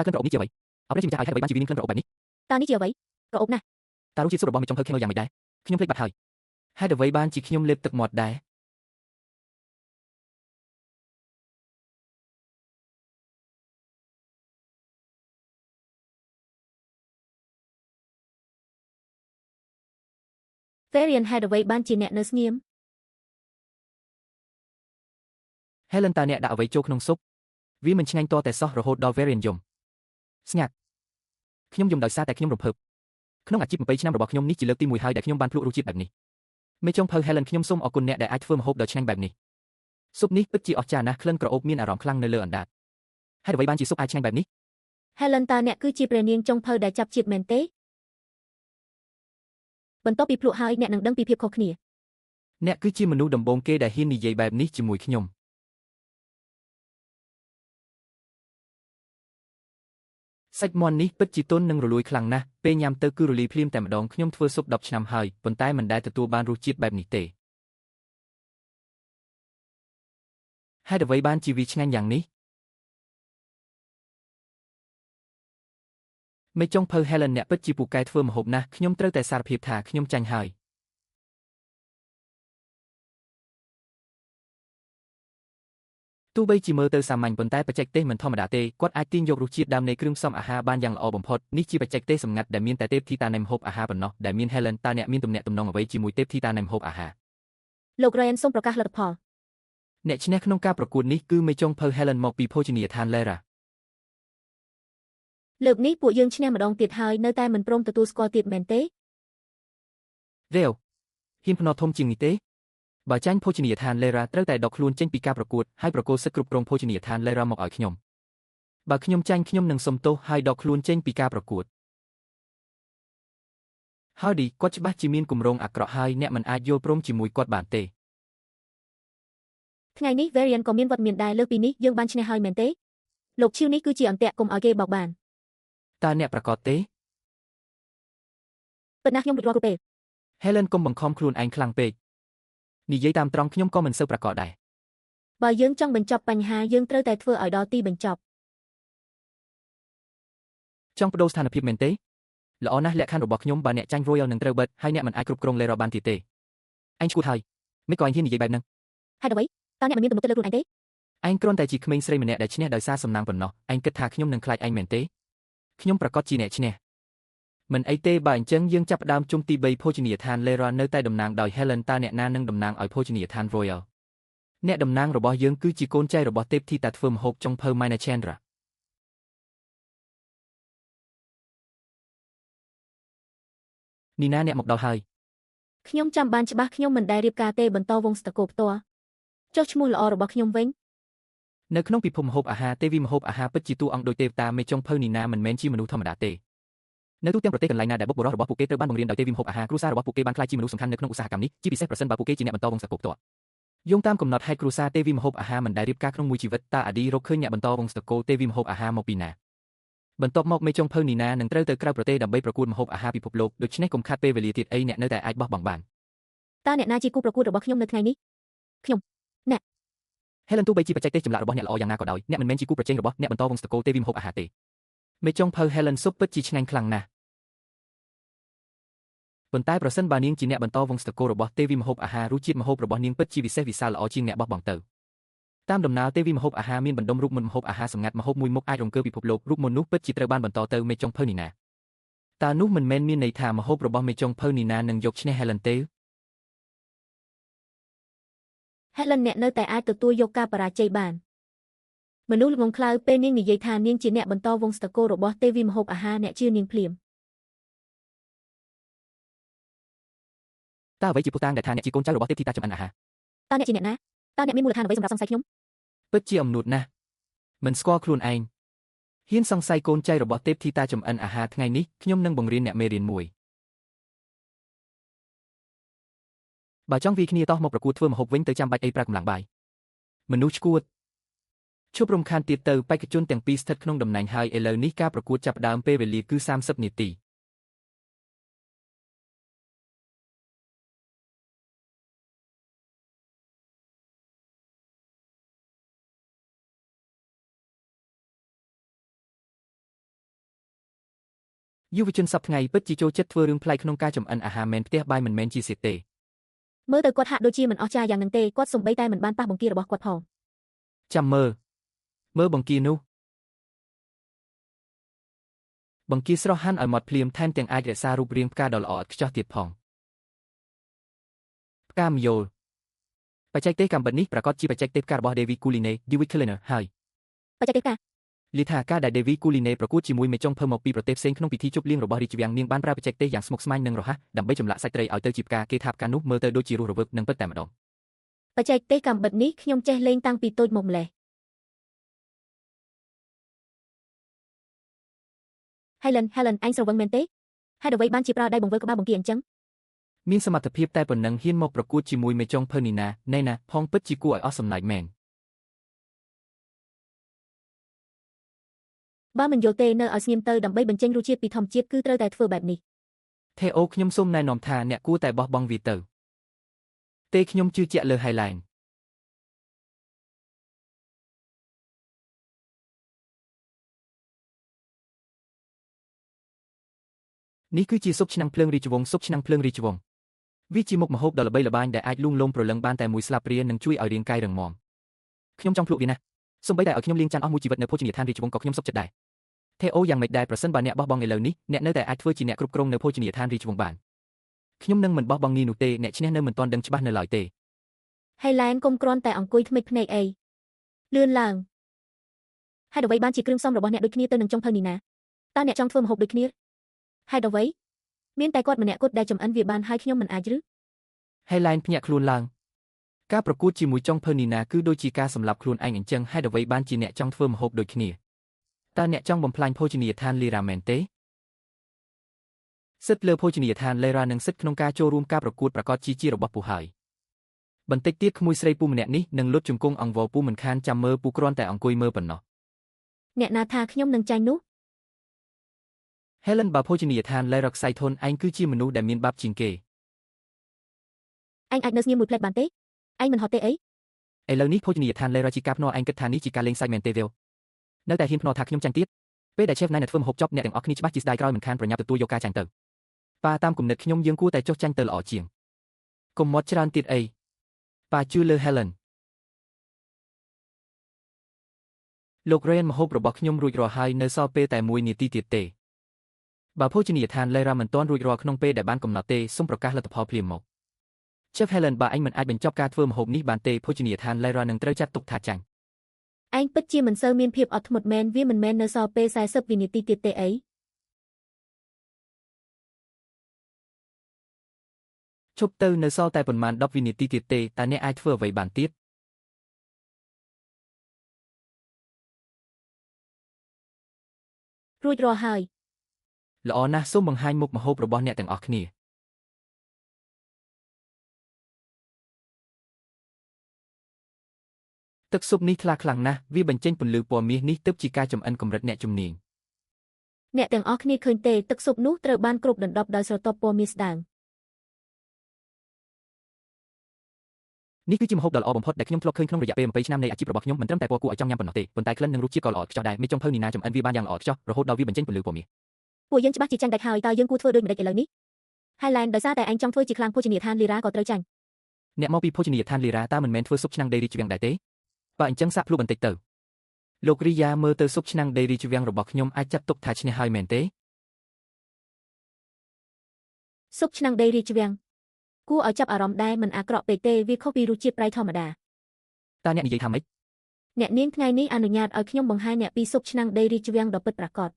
ta cânក្រអូបនេះជាអ្វីអ្វីដែលជាម្ចាស់ឲ្យហេតុអ្វីបានជាវាមានក្លិនក្រអូបបែបនេះ តើនេះជាអ្វីក្រអូបណាស់ តើរសជាតិស៊ុបរបស់មេចុងភៅខេមើលយ៉ាងម៉េចដែរខ្ញុំភ្លេចបាត់ហើយហេតុអ្វីបានជាខ្ញុំលេបទឹកមាត់ដែរ Varian ហេតុអ្វីបានជាអ្នកនៅស្ងៀម Helen តើអ្នកដាក់អ្វីចូលក្នុងស៊ុបវាមិនឆ្ងាញ់តតែសោះរហូតដល់ Varian យំស្ងាត់ខ្ញុំយំដោយសារតែខ្ញុំរំភើបក្នុងអាជីព7ឆ្នាំរបស់ខ្ញុំនេះជាលើកទី1ហើយដែលខ្ញុំបានភ្លក់រសជាតិបែបនេះមេចុងភៅ Helen ខ្ញុំសូមអរគុណអ្នកដែលអាចធ្វើម្ហូបដ៏ឆ្ងាញ់បែបនេះស៊ុបនេះពិតជាអស្ចារ្យណាស់ក្លិនក្រអូបមានអារម្មណ៍ខ្លាំងនៅលើអណ្ដាតហេតុអ្វីបានជាស៊ុបអាចឆ្ងាញ់បែបនេះ Helen តើអ្នកគឺជាព្រះនាងចុងភៅដែលចាប់ជាតិមែនទេបន្ទាប់ពីភ្លក់ហើយអ្នកនឹងដឹងពីភាពខុសគ្នា អ្នកគឺជាមនុស្សដំបូងគេដែលហ៊ាននិយាយបែបនេះជាមួយខ្ញុំសាច់មាន់នេះពិតជាទន់និងរលួយខ្លាំងណាស់ពេលញ៉ាំទៅគឺរលាយភ្លាមតែម្ដងខ្ញុំធ្វើស៊ុប10ឆ្នាំហើយប៉ុន្តែមិនដែលទទួលបានរសជាតិបែបនេះទេហេតុអ្វីបានជាវាឆ្ងាញ់យ៉ាងនេះមេចុងភៅ Helen អ្នកពិតជាពូកែធ្វើម្ហូបណាស់ខ្ញុំត្រូវតែសារភាពថាខ្ញុំចាញ់ហើយទោះបីជាមើលទៅសាមញ្ញប៉ុន្តែបច្ចេកទេសមិនធម្មតាទេគាត់អាចទាញយករសជាតិដើមនៃគ្រឿងផ្សំអាហារបានយ៉ាងល្អបំផុតនេះជាបច្ចេកទេសសម្ងាត់ដែលមានតែទេពធីតានៃម្ហូបអាហារប៉ុណ្ណោះដែលមាន Helen តើអ្នកមានទំនាក់ទំនងអ្វីជាមួយទេពធីតានៃម្ហូបអាហារលោក Ryan សូមប្រកាសលទ្ធផលអ្នកឈ្នះក្នុងការប្រកួតនេះគឺមេចុងភៅ Helen មកពីភោជនីយដ្ឋាន Lera លើកនេះពួកយើងឈ្នះម្ដងទៀតហើយនៅតែមិនព្រមទទួលស្គាល់ទៀតមែនទេ Reo ហ៊ានភ្នាល់ធំជាងនេះទេបើចាញ់ភោជនីយដ្ឋាន Lera ត្រូវតែដកខ្លួនចេញពីការប្រកួតហើយប្រកួតសិទ្ធិគ្រប់គ្រងភោជនីយដ្ឋាន Lera មកឲ្យខ្ញុំបើខ្ញុំចាញ់ខ្ញុំនឹងសុំទោសហើយដកខ្លួនចេញពីការប្រកួត Howdy គាត់ច្បាស់ជាមានគម្រោងអាក្រក់ហើយអ្នកមិនអាចយល់ព្រមជាមួយគាត់បានទេថ្ងៃនេះ Varian ក៏មានវត្តមានដែរលើសពីនេះយើងបានឈ្នះហើយមែនទេលោកឈីវនេះគឺជាអន្ទាក់កុំឲ្យគេបោកបានតើអ្នកប្រកាសទេពិតណាស់ខ្ញុំរួចរាល់គ្រប់ពេល Helen កុំបង្ខំខ្លួនឯងខ្លាំងពេកនិយាយតាមត្រង់ខ្ញុំក៏មិនសូវប្រកាសដែរបើយើងចង់បញ្ចប់បញ្ហាយើងត្រូវតែធ្វើឲ្យដល់ទីបញ្ចប់ចង់បដូរស្ថានភាពមែនទេល្អណាស់លក្ខខណ្ឌរបស់ខ្ញុំបើអ្នកចាញ់ Royal នឹងត្រូវបិទហើយអ្នកមិនអាចគ្រប់គ្រង Lera បានទៀតទេឯងឈួតហើយមិនក៏ឯងហ៊ាននិយាយបែបហ្នឹងហេតុអ្វីតើអ្នកមិនមានទំនុកចិត្តលើខ្លួនឯងទេឯងគ្រាន់តែជាក្មេងស្រីម្នាក់ដែលឈ្នះដោយសារសំណាងប៉ុណ្ណោះឯងគិតថាខ្ញុំនឹងខ្លាចឯងមែនទេខ្ញុំប្រកាសជាអ្នកឈ្នះមិនអីទេបើអញ្ចឹងយើងចាប់ផ្ដើមជុំទី3ភោជនីយដ្ឋាន Lera នៅតែតំណាងដោយ Helen តើអ្នកណានឹងតំណាងឲ្យភោជនីយដ្ឋាន Royal អ្នកតំណាងរបស់យើងគឺជាកូនចៅរបស់ទេពធីតាធ្វើម្ហូបចុងភៅ Mina Chandra នីណាអ្នកមកដល់ហើយខ្ញុំចាំបានច្បាស់ខ្ញុំមិនដែលរៀបការទេបន្តវងស្តកោផ្ទាល់ចុះឈ្មោះល្អរបស់ខ្ញុំវិញនៅក្នុងពិភpomហូបអាហារទេវីម្ហូបអាហារពិតជាតួអង្គដោយទេវតាមេចុងភៅនីណាមិនមែនជាមនុស្សធម្មតាទេនៅទូទាំងប្រទេសកន្លែងណាដែលបុព្វបុរសរបស់ពួកគេត្រូវបានបង្រៀនដោយទេវីម្ហូបអាហារគ្រួសាររបស់ពួកគេបានក្លាយជាមនុស្សសំខាន់នៅក្នុងឧស្សាហកម្មនេះជាពិសេសប្រសិនបើពួកគេជាអ្នកបន្តវង្សតកោផ្ទាល់យោងតាមកំណត់ហេតុគ្រួសារទេវីម្ហូបអាហារមិនដែលរៀបការក្នុងមួយជីវិតតើអាឌីរកឃើញអ្នកបន្តវង្សតកោទេវីម្ហូបអាហារមកពីណាបន្ទាប់មកមេចុងភៅនីណានឹងត្រូវទៅក្រៅប្រទេសដើម្បីប្រកួតម្ហូបអាហារពិភពលោកដូច្នេះកុំខាតពេលវេលាទៀតអីអ្នកនៅតែអាចបោះបង់បានតើអ្នកណាជាគូប្រកួតរបស់ខ្ញុំនៅថ្ងៃនេះខ្ញុំអ្នក Helen ទោះបីជាបច្ចេកទេសចម្លាក់របស់អ្នកល្អយ៉ាងណាក៏ដោយអ្នកមិនមែនជាគូប្រជែងរបស់អ្នកបន្តវង្សតកោទេវីម្ហូបអាហារទេមេចុងភៅ Helen ស៊ុបពិតជាឆ្ងាញ់ខ្លាំងណាស់ប៉ុន្តែប្រសិនបើនាងជាអ្នកបន្តវង្សតកោរបស់ទេវីម្ហូបអាហាររសជាតិម្ហូបរបស់នាងពិតជាវិសេសវិសាលល្អជាងអ្នកបោះបង់ទៅតាមដំណើរទេវីម្ហូបអាហារមានបណ្ដុំរូបមន្តម្ហូបអាហារសម្ងាត់ម្ហូបមួយមុខអាចរង្គើពិភពលោករូបមន្តនោះពិតជាត្រូវបានបន្តទៅមេចុងភៅនីណាតើនោះមិនមែនមានន័យថាម្ហូបរបស់មេចុងភៅនីណានឹងយកឈ្នះ Helen ទេ Helen អ្នកនៅតែអាចទទួលយកការបរាជ័យបានមនុស្សល្ងងខ្លៅពេលនាងនិយាយថានាងជាអ្នកបន្តវង្សតកោរបស់ទេវីម្ហូបអាហារអ្នកជឿនាងភ្លាមតើអ្វីជាពុស្តាងដែលថាអ្នកជាកូនចៅរបស់ទេពធីតាចម្អិនអាហារតើអ្នកជាអ្នកណាតើអ្នកមានមូលដ្ឋានអ្វីសម្រាប់សង្ស័យខ្ញុំពិតជាអំនួតណាស់មិនស្គាល់ខ្លួនឯងហ៊ានសង្ស័យកូនចៅរបស់ទេពធីតាចម្អិនអាហារថ្ងៃនេះខ្ញុំនឹងបង្រៀនអ្នកមេរៀនមួយបើចង់វាយគ្នាតោះមកប្រកួតធ្វើម្ហូបវិញទៅចាំបាច់អីប្រើកម្លាំងបាយមនុស្សឈួតឈប់រំខានទៀតទៅបេក្ខជនទាំងពីរស្ថិតក្នុងតំណែងហើយឥឡូវនេះការប្រកួតចាប់ផ្ដើមពេលវេលាគឺ30នាទី យុវជនសប្តាហ៍ថ្ងៃពិតជាចូលចិត្តធ្វើរឿងប្លែកក្នុងការចម្អិនអាហារមែនផ្ទះបាយមិនមែនជាសៀតទេ មើលទៅគាត់ហាក់ដូចជាមិនអស្ចារ្យយ៉ាងនឹងទេគាត់សំបីតែមិនបានប៉ះបង្គារបស់គាត់ផង ចាំមើលបង្គានោះបង្គាស្រស់ហាន់ឲ្យម៉ត់ភ្លាមថែមទាំងអាចរក្សារូបរាងផ្កាដ៏ល្អឥតខ្ចោះទៀតផងផ្កាម្យលបច្ចេកទេសកម្មបិតនេះប្រកាសជាបច្ចេកទេសផ្ការបស់ David Coulinet ហើយ បច្ចេកទេសផ្កា លីថាការដែល David Coulinet ប្រកួតជាមួយមេចុងភៅមកពីប្រទេសផ្សេងក្នុងពិធីជប់លៀងរបស់រាជវាំងនាងបានប្រើបច្ចេកទេសយ៉ាងស្មុគស្មាញនិងរហ័សដើម្បីចម្លាក់សាច់ត្រីឲ្យទៅជាផ្កាគេថាផ្កានោះមើលទៅដូចជារស់រវើកនិងពិតតែម្ដង បច្ចេកទេសកម្មបិតនេះខ្ញុំចេះលេងតាំងពីតូចមកម្លេះ Helen អញស្រវឹងមែនទេហេតុអ្វីបានជាប្រើដៃបង្វិលក្បាលបង្គាអញ្ចឹង មានសមត្ថភាពតែប៉ុណ្ណឹងហ៊ានមកប្រកួតជាមួយមេចុងភៅនីណាណែណាផងពិតជាគួរឲ្យអស់សំណើចមែន បើមិនយល់ទេនៅឲ្យស្ងៀមទៅដើម្បីបញ្ចេញរសជាតិពីធម្មជាតិគឺត្រូវតែធ្វើបែបនេះ ថេអូខ្ញុំសូមណែនាំថាអ្នកគួរតែបោះបង់វាទៅទេខ្ញុំជឿជាក់លើ Highline នេះគឺជាស៊ុបឆ្នាំងភ្លើងរាជវង្សស៊ុបឆ្នាំងភ្លើងរាជវង្សវាជាមុខម្ហូបដ៏ល្បីល្បាញដែលអាចលួងលោមព្រលឹងបានតែមួយស្លាបព្រានិងជួយឲ្យរាងកាយរឹងមាំខ្ញុំចង់ភ្លក់វាណាស់សូម្បីតែឲ្យខ្ញុំលាងចានអស់មួយជីវិតនៅភោជនីយដ្ឋានរាជវង្សក៏ខ្ញុំសុខចិត្តដែរថេអូយ៉ាងម៉េចដែរប្រសិនបើអ្នកបោះបង់ឥឡូវនេះអ្នកនៅតែអាចធ្វើជាអ្នកគ្រប់គ្រងនៅភោជនីយដ្ឋានរាជវង្សបានខ្ញុំនឹងមិនបោះបង់ងាយនោះទេអ្នកឈ្នះនៅមិនទាន់ដឹងច្បាស់នៅឡើយទេ Highline កុំគ្រាន់តែអង្គុយធ្មេចភ្នែកអីលឿនឡើងហេតុអ្វីបានជាគ្រឿងផ្សំរបស់អ្នកដូចគ្នាទៅនឹងចុងភៅនីណាតើអ្នកចង់ធ្វើម្ហូបដូចគ្នាហេតុអ្វីមានតែគាត់ម្នាក់គត់ដែលចម្អិនវាបានហើយខ្ញុំមិនអាចឬ Highline ភ្ញាក់ខ្លួនឡើងការប្រកួតជាមួយចុងភៅនីណាគឺដូចជាការសម្លាប់ខ្លួនឯងអញ្ចឹងហេតុអ្វីបានជាអ្នកចង់ធ្វើម្ហូបដូចគ្នាតើអ្នកចង់បំផ្លាញភោជនីយដ្ឋាន Lira មែនទេសិទ្ធិលើភោជនីយដ្ឋាន Lira និងសិទ្ធិក្នុងការចូលរួមការប្រកួតប្រកាសជារបស់ពូហើយបន្តិចទៀតក្មួយស្រីពូម្នាក់នេះនឹងលុតជង្គង់អង្វរពូមិនខានចាំមើលពូគ្រាន់តែអង្គុយមើលប៉ុណ្ណោះ អ្នកណាថាខ្ញុំនឹងចាញ់នោះ Helen បើភោជនីយដ្ឋាន Lira ខ្សែធនឯងគឺជាមនុស្សដែលមានបាបជាងគេអញអាចនៅស្ងៀមមួយផ្លែតបានទេឯងមិនហត់ទេអី ឥឡូវនេះភោជនីយដ្ឋាន Lira ជាការភ្នាល់ឯងគិតថានេះជាការលេងសើចមែនទេវានៅតែហ៊ានភ្នាល់ថាខ្ញុំចាញ់ទៀតពេលដែល Chef ណែធ្វើម្ហូបចប់អ្នកទាំងអស់គ្នាច្បាស់ជាស្ដាយក្រោយមិនខានប្រញាប់ទទួលយកការចាញ់ទៅប៉ាតាមគំនិតខ្ញុំយើងគួរតែចុះចាញ់ទៅល្អជាងកុំមាត់ច្រើនទៀតអីប៉ាជឿលើ Helen លោក Ryan ម្ហូបរបស់ខ្ញុំរួចរាល់ហើយនៅសល់ពេលតែ1នាទីទៀតទេបើភោជនីយដ្ឋាន Lira មិនទាន់រួចរាល់ក្នុងពេលដែលបានកំណត់ទេសូមប្រកាសលទ្ធផលភ្លាមមក Chef Helen បើអញមិនអាចបញ្ចប់ការធ្វើម្ហូបនេះបានទេភោជនីយដ្ឋាន Lira នឹងត្រូវចាត់ទុកថាចាញ់ឯងពិតជាមិនសូវមានភាពអត់ធ្មត់មែនវាមិនមែននៅសល់ពេល40វិនាទីទៀតទេអីឈប់ទៅនៅសល់តែប៉ុន្មាន10វិនាទីទៀតទេតើអ្នកអាចធ្វើអ្វីបានទៀតរួចរាល់ហើយល្អណាស់សូមបង្ហាញមុខម្ហូបរបស់អ្នកទាំងអស់គ្នាទឹកស៊ុបនេះថ្លាខ្លាំងណាស់វាបញ្ចេញពន្លឺពណ៌មាសនេះទើបជាការចម្អិនកម្រិតអ្នកជំនាញអ្នកទាំងអស់គ្នាឃើញទេទឹកស៊ុបនោះត្រូវបានគ្របដណ្ដប់ដោយស្រទាប់ពណ៌មាសស្ដើងនេះគឺជាម្ហូបដ៏ល្អបំផុតដែលខ្ញុំធ្លាប់ឃើញក្នុងរយៈពេល20ឆ្នាំនៃអាជីពរបស់ខ្ញុំមិនត្រឹមតែពណ៌គួរឲ្យចង់ញ៉ាំប៉ុណ្ណោះទេប៉ុន្តែក្លិននិងរសជាតិក៏ល្អឥតខ្ចោះដែរមេចុងភៅនីណាចម្អិនវាបានយ៉ាងល្អឥតខ្ចោះរហូតដល់វាបញ្ចេញពន្លឺពណ៌មាសពួកយើងច្បាស់ជាចាញ់ដាច់ហើយតើយើងគួរធ្វើដូចម្តេចឥឡូវនេះ Highline ដោយសារតែឯងចង់ធ្វើជាខ្លាំងភោជនីយដ្ឋាន Lira ក៏ត្រូវចាញ់អ្នកមកពីភោជនីយដ្ឋាន Lira តើមិនមែនធ្វើស៊ុបឆ្នាំងដីរីជ្វាំងដែរទេបើអញ្ចឹងសាកភ្លុកបន្តិចទៅលោករីយ៉ាមើលទៅស៊ុបឆ្នាំងដីរីជ្វាំងរបស់ខ្ញុំអាចចាត់ទុកថាឈ្នះហើយមែនទេស៊ុបឆ្នាំងដីរីជ្វាំងគួរឲ្យចាប់អារម្មណ៍ដែរមិនអាក្រក់ពេកទេវាខុសពីរសជាតិប្រៃធម្មតាតើអ្នកនិយាយថាម៉េចអ្នកនាងថ្ងៃនេះអនុញ្ញាតឲ្យខ្ញុំបង្ហាញអ្នកពីស៊ុបឆ្នាំងដីរីជ្វាំងដ៏ពិតប្រាកដ